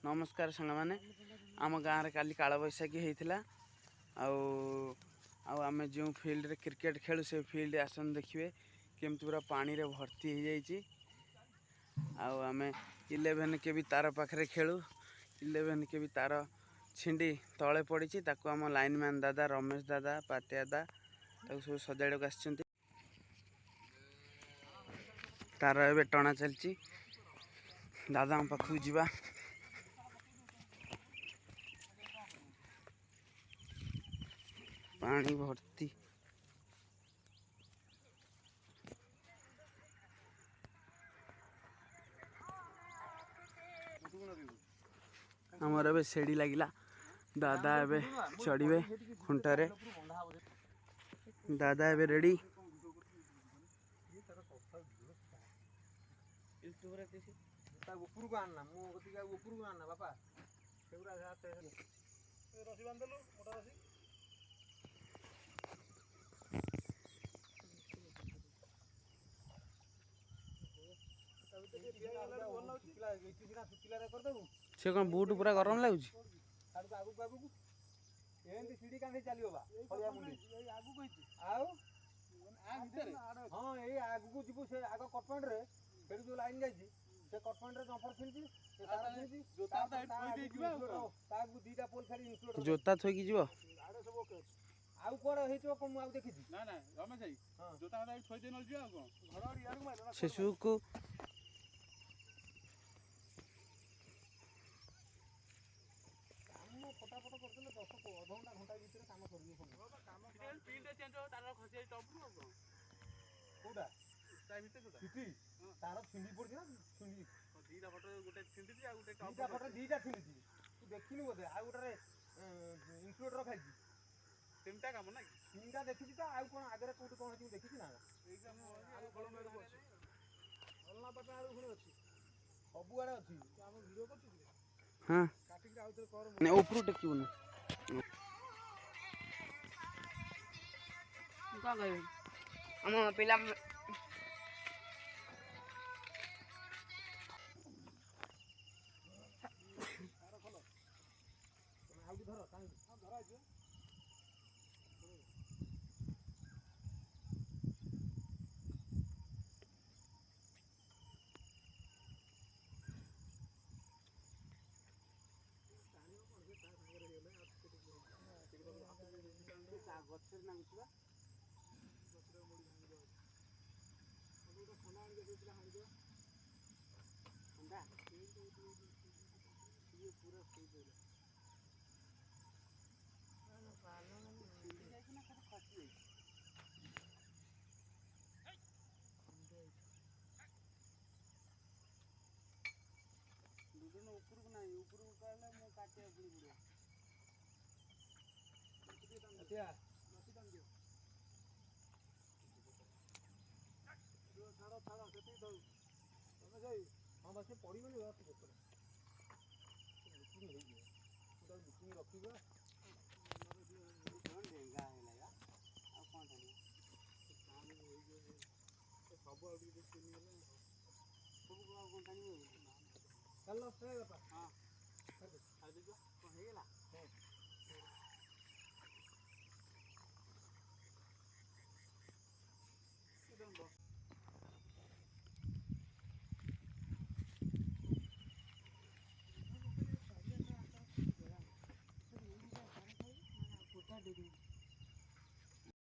नमस्कार सांग मैंने आम गाँव में काली काल बैशाखी होता आम जो फिल्ड रे क्रिकेट खेलु से फिल्ड आसन देखिए केमती पूरा पानी रे भर्ती हो जाए आम 11 के भी तार पाखे खेलु 11 के भी तार छिंडी तले पड़ी आम लाइनमैन दादा रमेश दादा पातिया दादा सब सजाड़ को आस तार ए टଣା चलती दादा पाखक जावा पानी भर्ती आमर ए सेड़ी लगिला दादा ए चढ़े खुंटारे दादा ए रेडी से कौन बूट पूरा गरम लगुच जोता थोक जीव शिशु को तीनटा काम ना तीनटा देखी आउ कौन आगे कौट कौन देखी ना सबुआड़े अच्छी हाँ ऊपर टेकन कौन कह आम पिला हाँ